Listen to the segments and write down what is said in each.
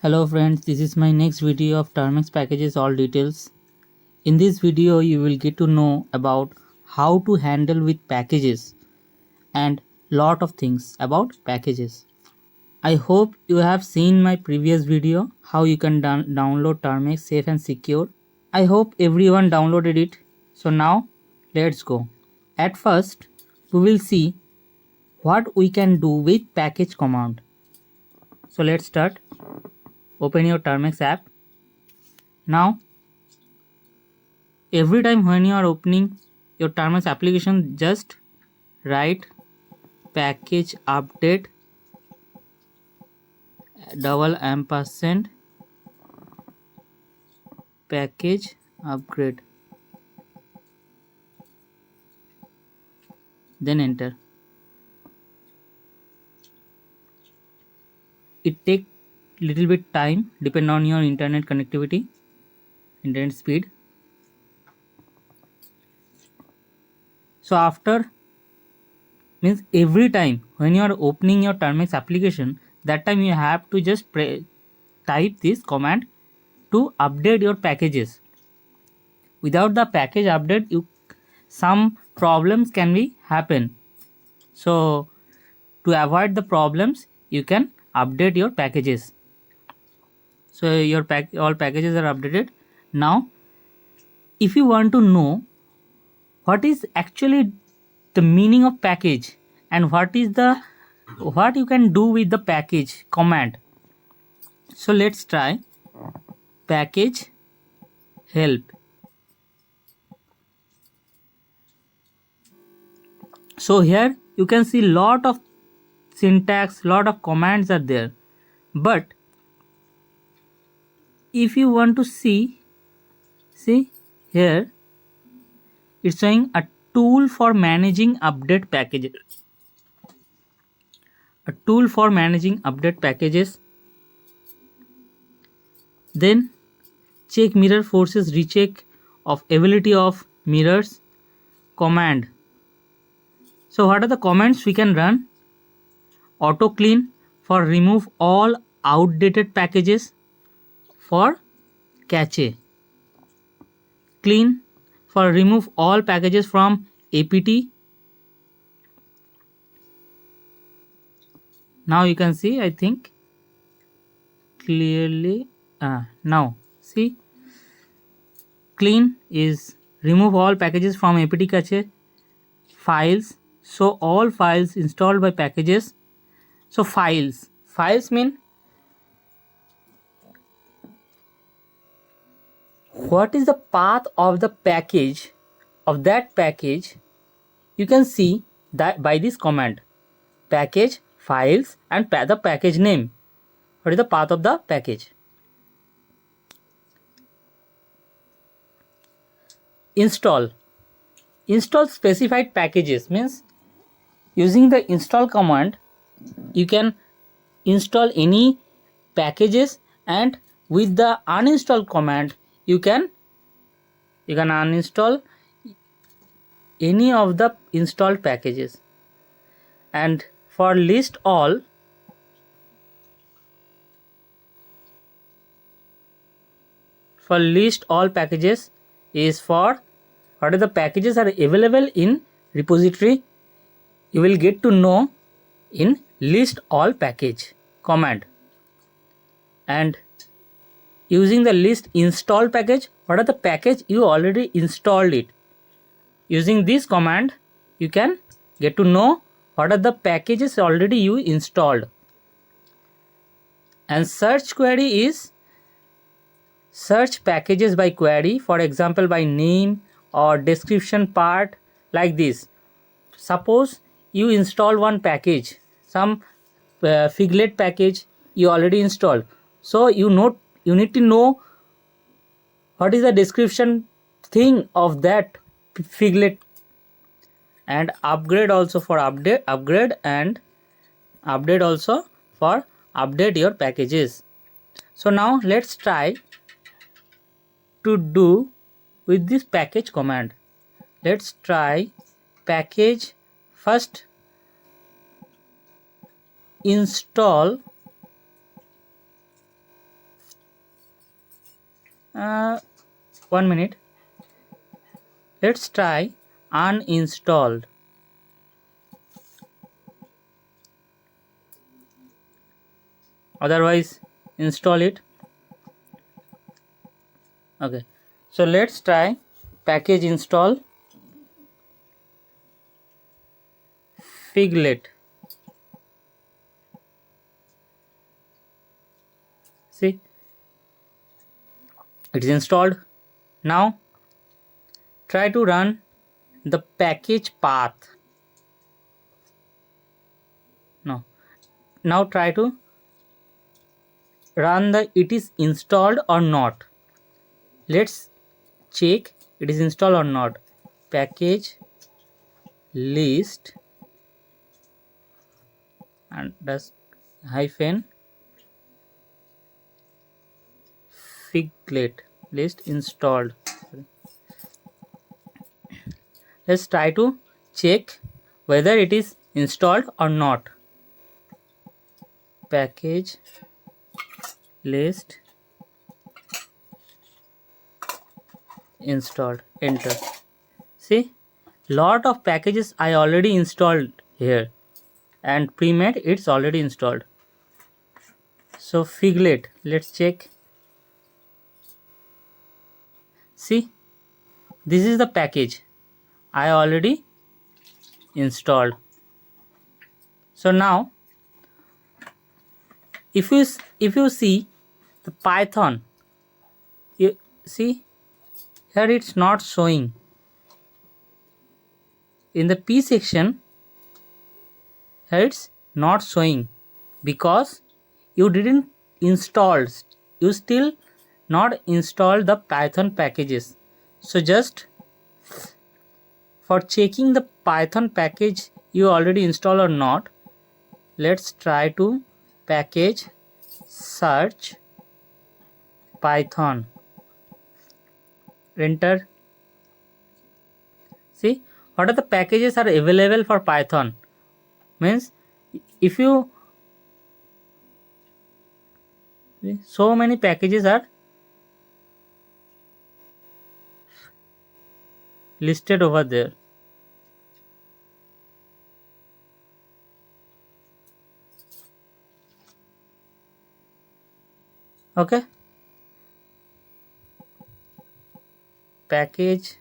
Hello friends, this is my next video of Termux packages all details. In this video you will get to know about how to handle with packages and lot of things about packages. I hope you have seen my previous video how you can download Termux safe and secure. I hope everyone downloaded it. So now let's go. At first we will see what we can do with package command. So let's start. Open your Termux app. Now every time when you are opening your Termux application, just write package update $& package upgrade, then enter. It take little bit time depend on your internet connectivity, internet speed. So after means every time when you are opening your Termux application, that time you have to just type this command to update your packages. Without the package update, some problems can be happen. So to avoid the problems, you can update your packages. So your all packages are updated. Now if you want to know what is actually the meaning of package and what you can do with the package command, so let's try package help. So here you can see lot of syntax, lot of commands are there, but if you want to see here it's showing a tool for managing update packages. A tool for managing update packages. Then check mirror forces recheck of ability of mirrors command. So what are the commands we can run? Autoclean for remove all outdated packages for cache. Clean for remove all packages from apt. Now you can see, I think clearly. Now see, clean is remove all packages from apt cache. Files, so all files installed by packages. So files mean what is the path of the package of that package. You can see that by this command package, files and the package name. What is the path of the package? Install specified packages means using the install command you can install any packages, and with the uninstall command you can uninstall any of the installed packages. And for list all packages is for what are the packages are available in repository. You will get to know in list all package command. And using the list install package, what are the package you already installed it. Using this command you can get to know what are the packages already you installed. And search query is search packages by query, for example by name or description part, like this. Suppose you install one package, some figlet package you already installed, so you need to know what is the description thing of that figlet. And upgrade also for upgrade and update also for update your packages. So now let's try to do with this package command. Let's try package first install 1 minute. Let's try uninstalled. Otherwise install it. Okay, so let's try package install figlet. See, it is installed. Now try to run the package path. No, now try to run the it is installed or not. Let's check it is installed or not. Package list and does hyphen figlet list installed. Let's try to check whether it is installed or not. Package list installed. Enter. See, lot of packages I already installed here, and pre-made it's already installed. So figlet, let's check. See, this is the package I already installed. So now if you see the Python, you see here it's not showing. In the P section here it's not showing because you didn't install, you still not install the Python packages. So just for checking the Python package you already install or not, let's try to package search Python. Enter. See what are the packages are available for Python. Means if you so many packages are listed over there. Okay, package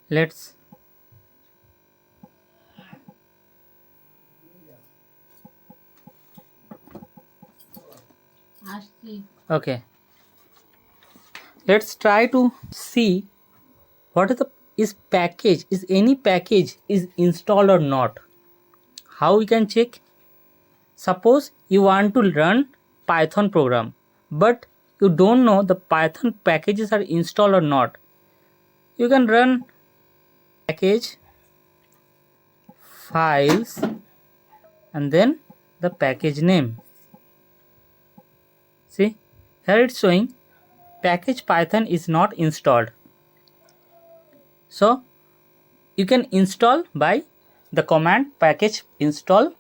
let's okay, let's try to see what is the package, is any package is installed or not. How we can check? Suppose you want to run Python program but you don't know the Python packages are installed or not. You can run package files and then the package name. See, here it's showing package Python is not installed. So you can install by the command package install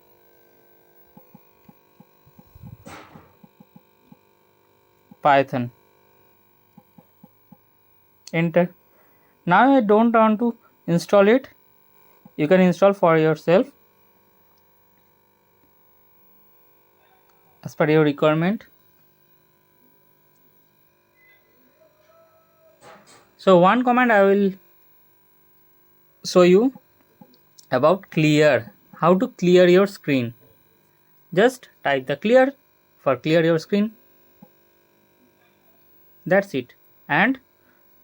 Python. Enter. Now I don't want to install it. You can install for yourself as per your requirement. So one command I will show you about clear, how to clear your screen. Just type the clear for clear your screen. That's it. And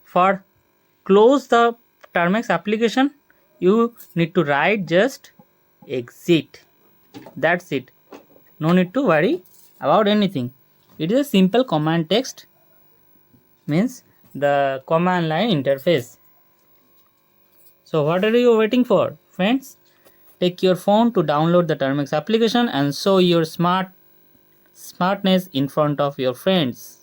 for close the Termux application, you need to write just exit. That's it. No need to worry about anything. It is a simple command text, means the command line interface. So what are you waiting for, friends? Take your phone to download the Termux application and show your smartness in front of your friends.